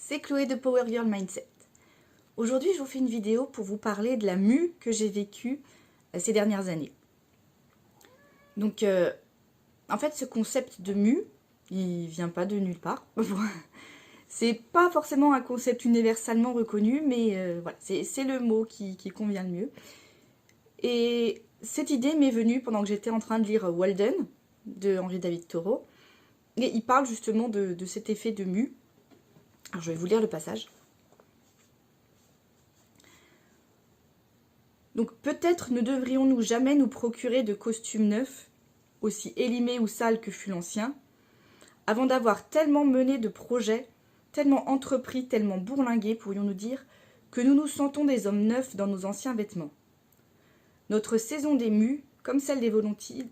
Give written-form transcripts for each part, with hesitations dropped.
c'est Chloé de Power Girl Mindset. Aujourd'hui, je vous fais une vidéo pour vous parler de la mue que j'ai vécue ces dernières années. Donc, en fait, ce concept de mue, il vient pas de nulle part. C'est pas forcément un concept universellement reconnu, mais voilà, c'est le mot qui convient le mieux. Et cette idée m'est venue pendant que j'étais en train de lire Walden, de Henri David Thoreau. Et il parle justement de cet effet de mue. Alors, je vais vous lire le passage. Donc peut-être ne devrions-nous jamais nous procurer de costumes neufs, aussi élimés ou sales que fut l'ancien, avant d'avoir tellement mené de projets, tellement entrepris, tellement bourlingués, pourrions-nous dire, que nous nous sentons des hommes neufs dans nos anciens vêtements. Notre saison des mues, comme celle des volatiles,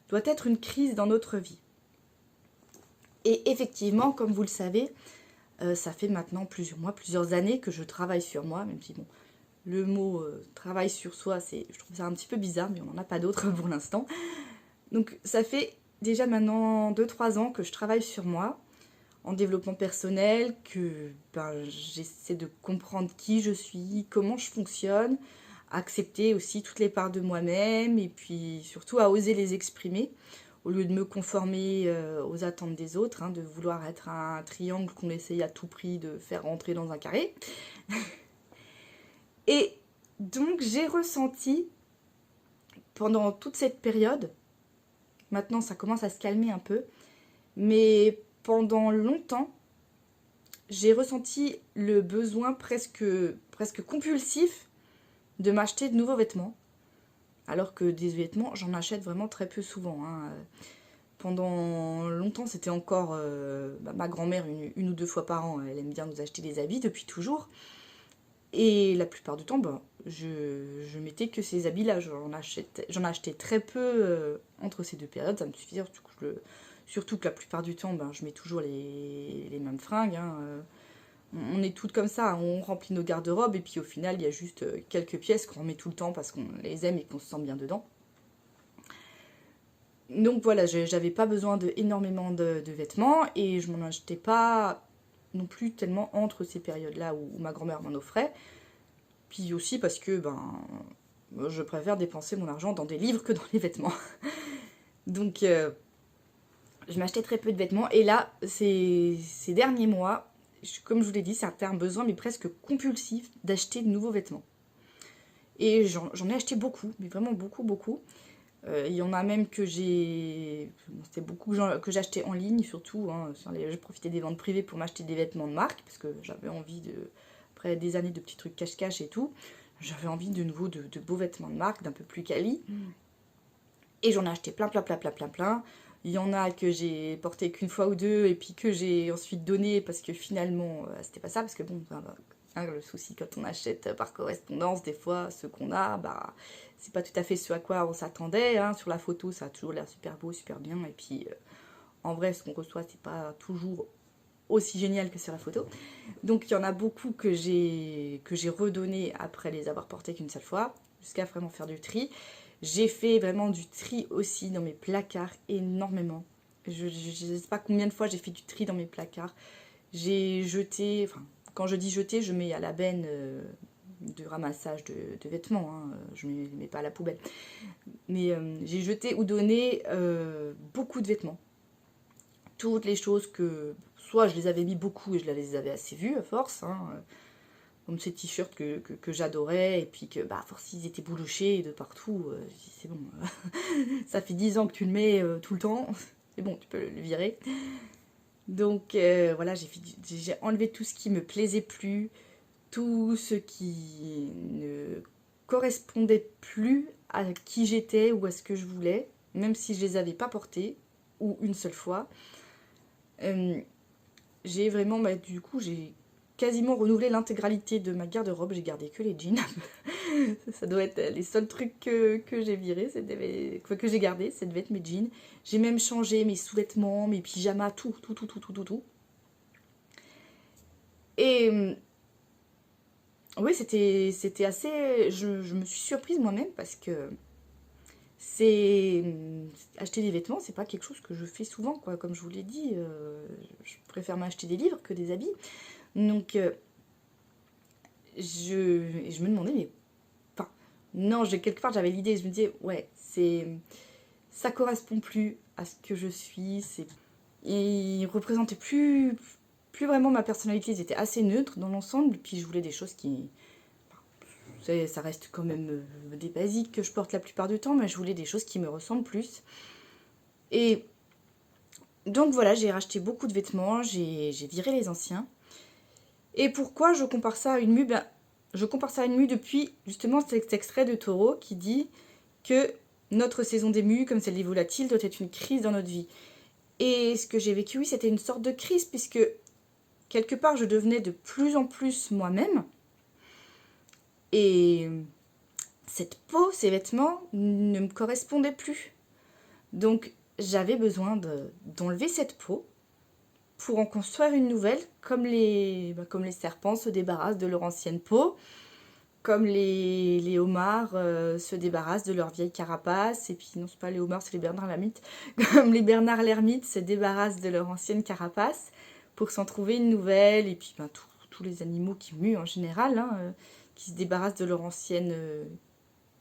doit être une crise dans notre vie. Et effectivement, comme vous le savez, ça fait maintenant plusieurs années que je travaille sur moi, même si bon, le mot travail sur soi, je trouve ça un petit peu bizarre, mais on n'en a pas d'autre pour l'instant. Donc ça fait déjà maintenant 2-3 ans que je travaille sur moi, en développement personnel, que j'essaie de comprendre qui je suis, comment je fonctionne, accepter aussi toutes les parts de moi-même, et puis surtout à oser les exprimer, au lieu de me conformer aux attentes des autres, hein, de vouloir être un triangle qu'on essaye à tout prix de faire rentrer dans un carré. Et donc j'ai ressenti pendant toute cette période, maintenant ça commence à se calmer un peu, mais pendant longtemps, j'ai ressenti le besoin presque compulsif de m'acheter de nouveaux vêtements. Alors que des vêtements, j'en achète vraiment très peu souvent, hein. Pendant longtemps, c'était encore ma grand-mère une ou deux fois par an. Elle aime bien nous acheter des habits depuis toujours. Et la plupart du temps, je mettais que ces habits-là. J'en achetais très peu entre ces deux périodes. Ça me suffisait, surtout que la plupart du temps, je mets toujours les mêmes fringues, hein. On est toutes comme ça, on remplit nos garde-robes et puis au final, il y a juste quelques pièces qu'on remet tout le temps parce qu'on les aime et qu'on se sent bien dedans. Donc voilà, j'avais pas besoin énormément de vêtements et je m'en achetais pas non plus tellement entre ces périodes-là où ma grand-mère m'en offrait. Puis aussi parce que je préfère dépenser mon argent dans des livres que dans les vêtements. Donc je m'achetais très peu de vêtements et là, ces derniers mois, comme je vous l'ai dit, c'était un besoin mais presque compulsif d'acheter de nouveaux vêtements. Et j'en ai acheté beaucoup, mais vraiment beaucoup. Il y en a même que c'était beaucoup que j'achetais en ligne surtout, hein, je profitais des ventes privées pour m'acheter des vêtements de marque parce que j'avais envie après des années de petits trucs cache-cache et tout, j'avais envie de nouveau de beaux vêtements de marque, d'un peu plus quali. Et j'en ai acheté plein. Il y en a que j'ai porté qu'une fois ou deux et puis que j'ai ensuite donné parce que finalement c'était pas ça, parce que bon, le souci quand on achète par correspondance, des fois ce qu'on a, c'est pas tout à fait ce à quoi on s'attendait, hein. Sur la photo ça a toujours l'air super beau, super bien, et puis en vrai ce qu'on reçoit c'est pas toujours aussi génial que sur la photo. Donc il y en a beaucoup que j'ai redonné après les avoir portés qu'une seule fois, jusqu'à vraiment faire du tri. J'ai fait vraiment du tri aussi dans mes placards, énormément. Je ne sais pas combien de fois j'ai fait du tri dans mes placards. J'ai jeté, enfin, quand je dis jeter, je mets à la benne de ramassage de vêtements, hein. Je ne les mets pas à la poubelle. Mais j'ai jeté ou donné beaucoup de vêtements. Toutes les choses que, soit je les avais mis beaucoup et je les avais assez vues à force, hein, comme ces t-shirts que j'adorais, et puis que, à force, ils étaient boulochés de partout. C'est bon, ça fait 10 ans que tu le mets tout le temps, c'est bon, tu peux le virer. Donc voilà, j'ai enlevé tout ce qui me plaisait plus, tout ce qui ne correspondait plus à qui j'étais ou à ce que je voulais, même si je les avais pas portés, ou une seule fois. J'ai vraiment, du coup, j'ai quasiment renouvelé l'intégralité de ma garde-robe. J'ai gardé que les jeans. Ça doit être les seuls trucs que j'ai virés, que j'ai gardé, ça devait être mes jeans. J'ai même changé mes sous-vêtements, mes pyjamas, tout. Et oui, c'était assez... Je me suis surprise moi-même parce que c'est acheter des vêtements, c'est pas quelque chose que je fais souvent, quoi. Comme je vous l'ai dit, je préfère m'acheter des livres que des habits. Donc, je me demandais, mais enfin, non, quelque part j'avais l'idée, je me disais, ouais, ça correspond plus à ce que je suis, il représentait plus vraiment ma personnalité, ils étaient assez neutres dans l'ensemble, puis je voulais des choses qui, ça reste quand même des basiques que je porte la plupart du temps, mais je voulais des choses qui me ressemblent plus. Et donc voilà, j'ai racheté beaucoup de vêtements, j'ai viré les anciens. Et pourquoi je compare ça à une mue? Je compare ça à une mue depuis justement cet extrait de Taureau qui dit que notre saison des mues, comme celle des volatiles, doit être une crise dans notre vie. Et ce que j'ai vécu, oui, c'était une sorte de crise, puisque quelque part, je devenais de plus en plus moi-même. Et cette peau, ces vêtements, ne me correspondaient plus. Donc, j'avais besoin d'enlever cette peau pour en construire une nouvelle, comme les serpents se débarrassent de leur ancienne peau, comme les homards se débarrassent de leur vieille carapace, et puis non, c'est pas les homards, c'est les bernards l'ermite, comme les bernards l'ermite se débarrassent de leur ancienne carapace pour s'en trouver une nouvelle, et puis tous les animaux qui muent en général, qui se débarrassent de leur ancienne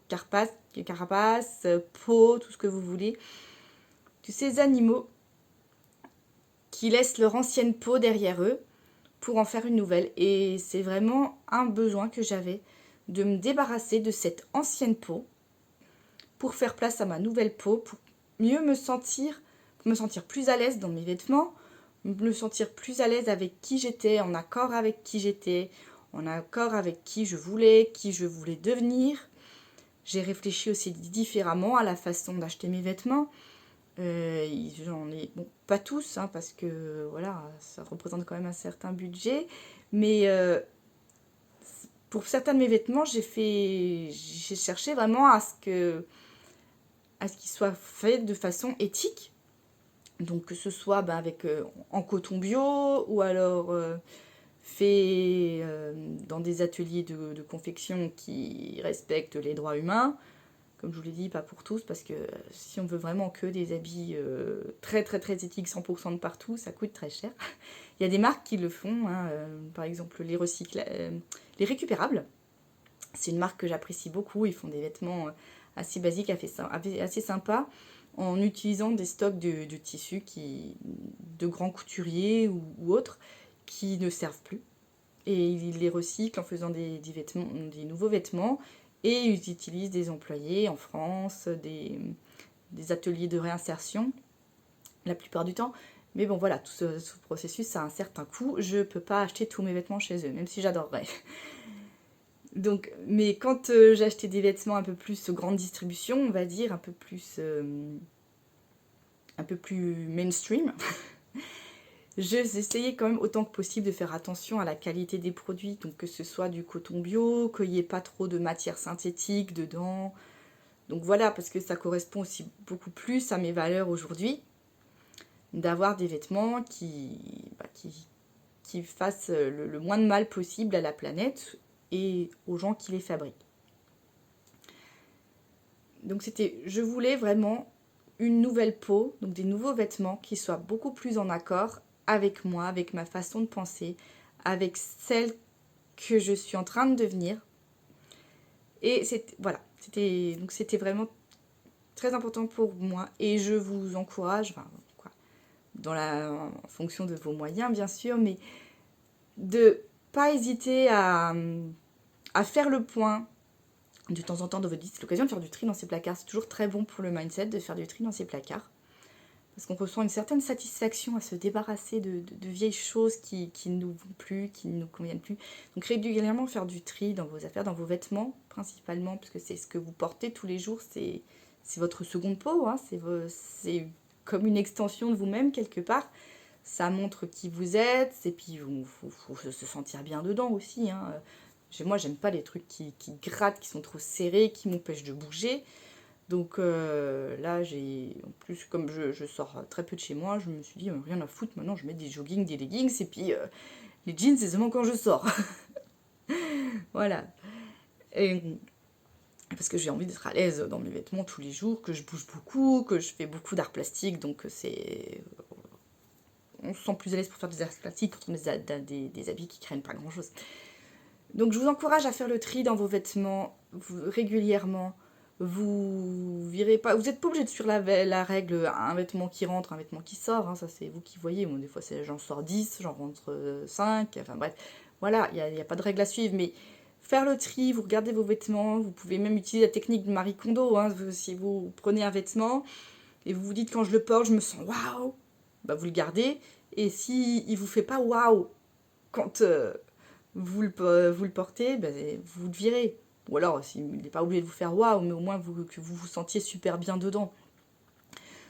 carapace, peau, tout ce que vous voulez. Tous ces animaux qui laissent leur ancienne peau derrière eux pour en faire une nouvelle. Et c'est vraiment un besoin que j'avais de me débarrasser de cette ancienne peau pour faire place à ma nouvelle peau, pour mieux me sentir plus à l'aise dans mes vêtements, me sentir plus à l'aise avec qui j'étais, en accord avec qui j'étais, en accord avec qui je voulais devenir. J'ai réfléchi aussi différemment à la façon d'acheter mes vêtements. J'en ai, bon, pas tous, parce que voilà, ça représente quand même un certain budget, mais pour certains de mes vêtements, j'ai cherché vraiment à ce qu'ils soient faits de façon éthique. Donc que ce soit avec en coton bio ou alors fait dans des ateliers de confection qui respectent les droits humains. Comme je vous l'ai dit, pas pour tous, parce que si on veut vraiment que des habits très très très éthiques, 100% de partout, ça coûte très cher. Il y a des marques qui le font, par exemple les récupérables. C'est une marque que j'apprécie beaucoup, ils font des vêtements assez basiques, assez sympas, en utilisant des stocks de tissus de grands couturiers ou autres qui ne servent plus. Et ils les recyclent en faisant des nouveaux vêtements. Et ils utilisent des employés en France, des ateliers de réinsertion, la plupart du temps. Mais bon, voilà, tout ce processus, ça a un certain coût. Je ne peux pas acheter tous mes vêtements chez eux, même si j'adorerais. Donc, mais quand j'ai acheté des vêtements un peu plus grande distribution, on va dire, un peu plus mainstream, j'essayais quand même autant que possible de faire attention à la qualité des produits, donc que ce soit du coton bio, qu'il n'y ait pas trop de matière synthétique dedans. Donc voilà, parce que ça correspond aussi beaucoup plus à mes valeurs aujourd'hui, d'avoir des vêtements qui fassent le moins de mal possible à la planète et aux gens qui les fabriquent. Donc je voulais vraiment une nouvelle peau, donc des nouveaux vêtements qui soient beaucoup plus en accord avec moi, avec ma façon de penser, avec celle que je suis en train de devenir. Et c'était vraiment très important pour moi. Et je vous encourage, en fonction de vos moyens bien sûr, mais de pas hésiter à faire le point de temps en temps dans votre vie. C'est l'occasion de faire du tri dans ses placards. C'est toujours très bon pour le mindset de faire du tri dans ses placards. Parce qu'on ressent une certaine satisfaction à se débarrasser de vieilles choses qui ne nous vont plus, qui ne nous conviennent plus. Donc régulièrement faire du tri dans vos affaires, dans vos vêtements principalement, parce que c'est ce que vous portez tous les jours, c'est votre seconde peau, c'est comme une extension de vous-même quelque part. Ça montre qui vous êtes, et puis il faut se sentir bien dedans aussi. Moi, j'aime pas les trucs qui grattent, qui sont trop serrés, qui m'empêchent de bouger. Donc là, en plus, comme je sors très peu de chez moi, je me suis dit, rien à foutre, maintenant je mets des joggings, des leggings, et puis les jeans, c'est seulement quand je sors. Voilà. Et parce que j'ai envie d'être à l'aise dans mes vêtements tous les jours, que je bouge beaucoup, que je fais beaucoup d'art plastique, donc on se sent plus à l'aise pour faire des arts plastiques quand on a des habits qui craignent pas grand-chose. Donc je vous encourage à faire le tri dans vos vêtements régulièrement. Vous virez pas, vous n'êtes pas obligé de suivre la règle un vêtement qui rentre, un vêtement qui sort, hein, ça c'est vous qui voyez. Moi des fois j'en sors 10, j'en rentre 5, enfin bref, voilà, il n'y a pas de règle à suivre, mais faire le tri, vous regardez vos vêtements, vous pouvez même utiliser la technique de Marie Kondo, hein, si vous prenez un vêtement et vous vous dites quand je le porte, je me sens waouh, bah vous le gardez, et si il vous fait pas waouh quand vous le portez, bah, vous le virez. Ou alors, s'il n'est pas obligé de vous faire waouh, mais au moins que vous vous sentiez super bien dedans.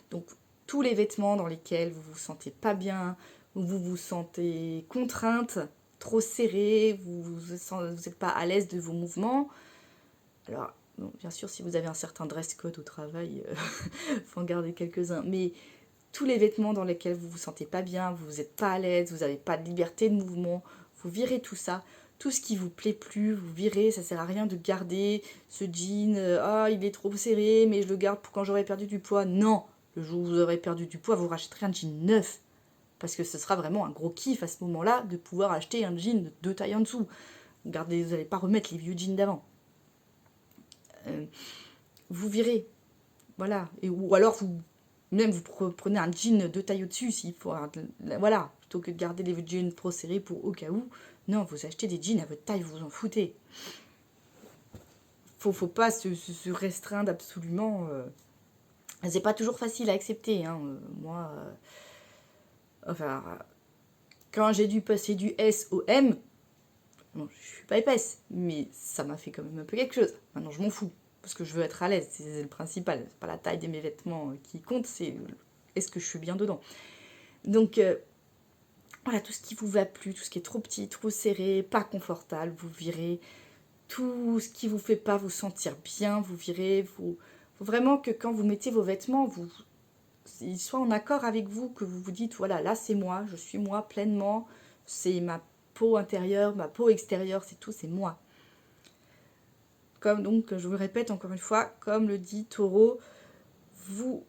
Donc, tous les vêtements dans lesquels vous vous sentez pas bien, où vous vous sentez contrainte, trop serré, vous n'êtes pas à l'aise de vos mouvements. Alors, bon, bien sûr, si vous avez un certain dress code au travail, faut en garder quelques-uns. Mais tous les vêtements dans lesquels vous vous sentez pas bien, vous n'êtes pas à l'aise, vous n'avez pas de liberté de mouvement, vous virez tout ça. Tout ce qui vous plaît plus, vous virez, ça sert à rien de garder ce jean, il est trop serré, mais je le garde pour quand j'aurai perdu du poids. Non, le jour où vous aurez perdu du poids, vous rachèterez un jean neuf. Parce que ce sera vraiment un gros kiff à ce moment-là de pouvoir acheter un jean de 2 tailles en dessous. Vous n'allez pas remettre les vieux jeans d'avant. Vous virez. Voilà. Ou alors vous prenez un jean 2 tailles au-dessus, s'il faut. Voilà. Plutôt que de garder les jeans trop serrés pour au cas où. Non, vous achetez des jeans à votre taille, vous en foutez. Faut pas se restreindre absolument. C'est pas toujours facile à accepter. Hein. Moi, enfin, quand j'ai dû passer du S au M, bon, je suis pas épaisse, mais ça m'a fait quand même un peu quelque chose. Maintenant, je m'en fous, parce que je veux être à l'aise, c'est le principal. C'est pas la taille de mes vêtements qui compte, c'est est-ce que je suis bien dedans. Donc, voilà, tout ce qui vous va plus, tout ce qui est trop petit, trop serré, pas confortable, vous virez. Tout ce qui vous fait pas vous sentir bien, vous virez. Faut vraiment que quand vous mettez vos vêtements, ils soient en accord avec vous, que vous vous dites, voilà, là c'est moi, je suis moi pleinement, c'est ma peau intérieure, ma peau extérieure, c'est tout, c'est moi. Comme donc, je vous le répète encore une fois, comme le dit Taureau, vous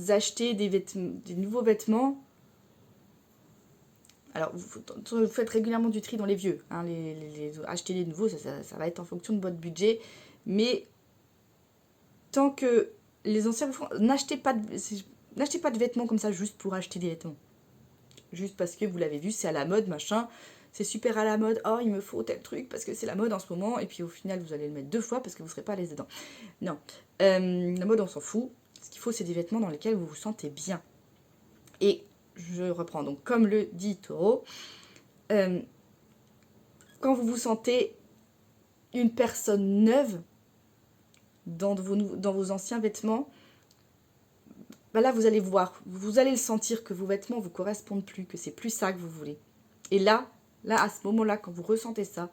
achetez des nouveaux vêtements. Alors, vous faites régulièrement du tri dans les vieux. Hein, acheter les nouveaux, ça va être en fonction de votre budget. Mais tant que les anciens vous font... N'achetez pas de vêtements comme ça juste pour acheter des vêtements. Juste parce que vous l'avez vu, c'est à la mode, machin. C'est super à la mode. Oh, il me faut tel truc parce que c'est la mode en ce moment. Et puis au final, vous allez le mettre 2 fois parce que vous ne serez pas à l'aise dedans. Non. La mode, on s'en fout. Ce qu'il faut, c'est des vêtements dans lesquels vous vous sentez bien. Et je reprends donc, comme le dit Taureau, quand vous vous sentez une personne neuve dans vos anciens vêtements, bah là vous allez voir, vous allez le sentir que vos vêtements vous correspondent plus, que c'est plus ça que vous voulez. Et là à ce moment-là, quand vous ressentez ça,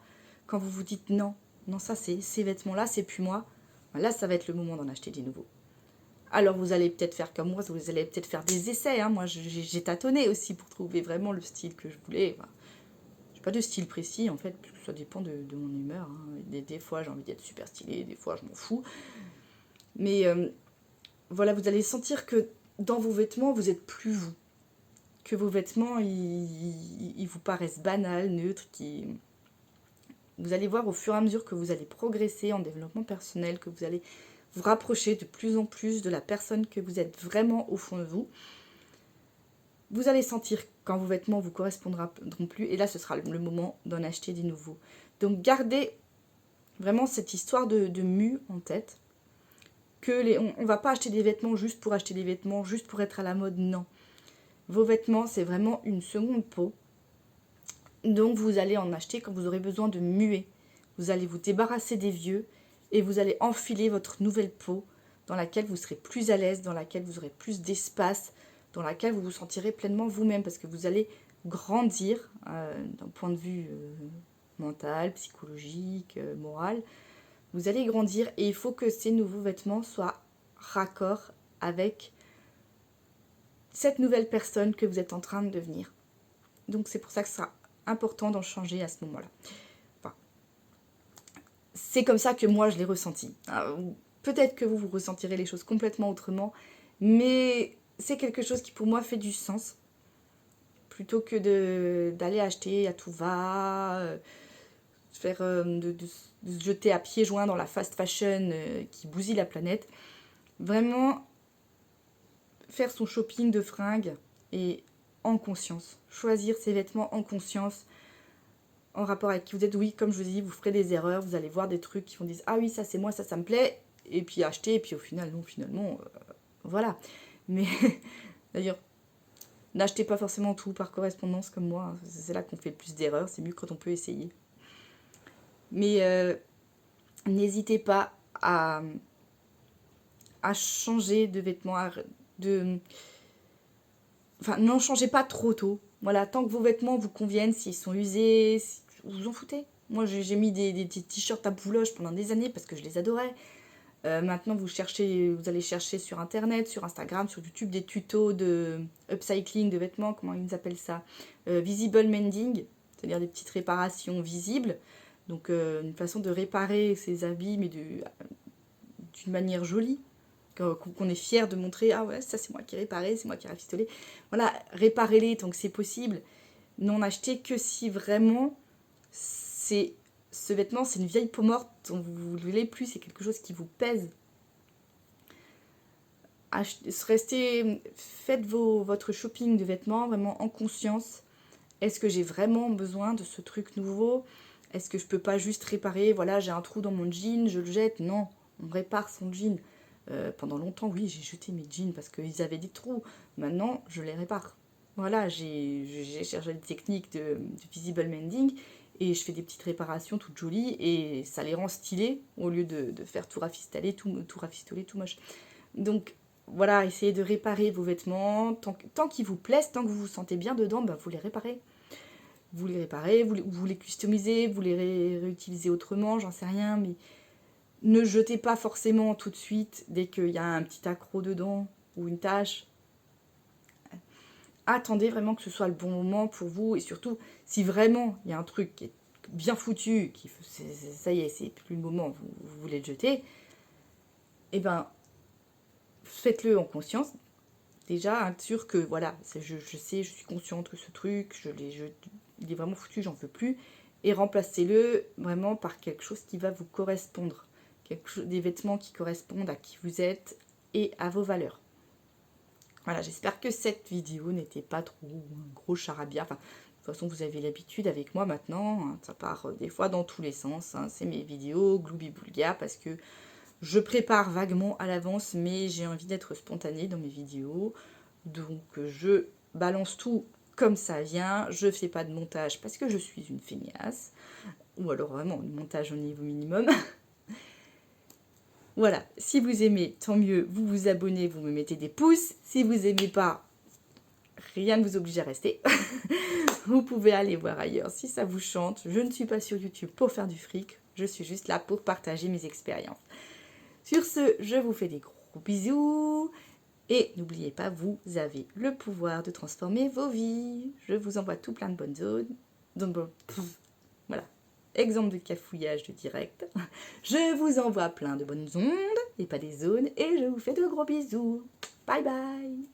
quand vous vous dites non, ça c'est ces vêtements-là, c'est plus moi, bah là ça va être le moment d'en acheter des nouveaux. Alors vous allez peut-être faire comme moi, vous allez peut-être faire des essais. Hein. Moi j'ai tâtonné aussi pour trouver vraiment le style que je voulais. Enfin, j'ai pas de style précis en fait, parce que ça dépend de mon humeur. Hein. Des fois j'ai envie d'être super stylée, des fois je m'en fous. Mais voilà, vous allez sentir que dans vos vêtements vous êtes plus vous. Que vos vêtements ils vous paraissent banals, neutres, vous allez voir au fur et à mesure que vous allez progresser en développement personnel, que vous allez vous rapprocher de plus en plus de la personne que vous êtes vraiment au fond de vous. Vous allez sentir quand vos vêtements vous correspondront plus, et là ce sera le moment d'en acheter des nouveaux. Donc gardez vraiment cette histoire de mue en tête, que on ne va pas acheter des vêtements juste pour acheter des vêtements, juste pour être à la mode, non. Vos vêtements, c'est vraiment une seconde peau, donc vous allez en acheter quand vous aurez besoin de muer. Vous allez vous débarrasser des vieux, et vous allez enfiler votre nouvelle peau dans laquelle vous serez plus à l'aise, dans laquelle vous aurez plus d'espace, dans laquelle vous vous sentirez pleinement vous-même, parce que vous allez grandir d'un point de vue mental, psychologique, moral. Vous allez grandir et il faut que ces nouveaux vêtements soient raccords avec cette nouvelle personne que vous êtes en train de devenir. Donc c'est pour ça que ce sera important d'en changer à ce moment-là. Enfin, c'est comme ça que moi je l'ai ressenti. Peut-être que vous ressentirez les choses complètement autrement, mais c'est quelque chose qui pour moi fait du sens. Plutôt que d'aller acheter à tout va, de se jeter à pieds joints dans la fast fashion qui bousille la planète. Vraiment, faire son shopping de fringues et en conscience. Choisir ses vêtements en conscience, en rapport avec qui vous êtes. Oui, comme je vous dis, vous ferez des erreurs, vous allez voir des trucs qui vont dire « Ah oui, ça c'est moi, ça me plaît », et puis acheter, et puis au final, non, finalement, voilà. Mais d'ailleurs, n'achetez pas forcément tout par correspondance comme moi, c'est là qu'on fait le plus d'erreurs, c'est mieux quand on peut essayer. Mais n'hésitez pas à changer de vêtements, enfin, n'en changez pas trop tôt. Voilà, tant que vos vêtements vous conviennent, s'ils sont usés, vous vous en foutez. Moi, j'ai mis des t-shirts à bouloche pendant des années parce que je les adorais. Maintenant, vous allez chercher sur Internet, sur Instagram, sur YouTube, des tutos de upcycling de vêtements, comment ils appellent ça, visible mending, c'est-à-dire des petites réparations visibles. Donc, une façon de réparer ses habits, mais d'une manière jolie, qu'on est fier de montrer, ah ouais, ça c'est moi qui ai réparé, c'est moi qui ai rafistolé. Voilà, réparez-les tant que c'est possible. N'en achetez que si vraiment ce vêtement, c'est une vieille peau morte dont vous ne voulez plus, c'est quelque chose qui vous pèse. Faites votre shopping de vêtements vraiment en conscience. Est-ce que j'ai vraiment besoin de ce truc nouveau? Est-ce que je peux pas juste réparer? Voilà, j'ai un trou dans mon jean, je le jette. Non, on répare son jean. Pendant longtemps, oui, j'ai jeté mes jeans parce qu'ils avaient des trous. Maintenant, je les répare. Voilà, j'ai cherché des techniques de visible mending et je fais des petites réparations toutes jolies et ça les rend stylés au lieu de faire tout rafistoler, tout moche. Donc voilà, essayez de réparer vos vêtements tant qu'ils vous plaisent, tant que vous vous sentez bien dedans, bah, vous les réparez. Vous les customisez, vous les réutilisez autrement, j'en sais rien, mais ne jetez pas forcément tout de suite dès qu'il y a un petit accroc dedans ou une tache. Attendez vraiment que ce soit le bon moment pour vous et surtout, si vraiment il y a un truc qui est bien foutu, ça y est, c'est plus le moment, vous voulez le jeter, eh ben, faites-le en conscience. Déjà, être sûr que, voilà, je sais, je suis consciente que ce truc, il est vraiment foutu, j'en veux plus. Et remplacez-le vraiment par quelque chose qui va vous correspondre. Des vêtements qui correspondent à qui vous êtes et à vos valeurs. Voilà, j'espère que cette vidéo n'était pas trop un gros charabia. Enfin, de toute façon, vous avez l'habitude avec moi maintenant. Hein, ça part des fois dans tous les sens. Hein, c'est mes vidéos, gloubi-boulga, parce que je prépare vaguement à l'avance, mais j'ai envie d'être spontanée dans mes vidéos. Donc, je balance tout comme ça vient. Je ne fais pas de montage parce que je suis une feignasse. Ou alors vraiment, le montage au niveau minimum. Voilà, si vous aimez, tant mieux, vous vous abonnez, vous me mettez des pouces. Si vous n'aimez pas, rien ne vous oblige à rester. Vous pouvez aller voir ailleurs si ça vous chante. Je ne suis pas sur YouTube pour faire du fric. Je suis juste là pour partager mes expériences. Sur ce, je vous fais des gros bisous. Et n'oubliez pas, vous avez le pouvoir de transformer vos vies. Je vous envoie tout plein de bonnes zones. Voilà. Exemple de cafouillage de direct. Je vous envoie plein de bonnes ondes et pas des zones. Et je vous fais de gros bisous. Bye bye.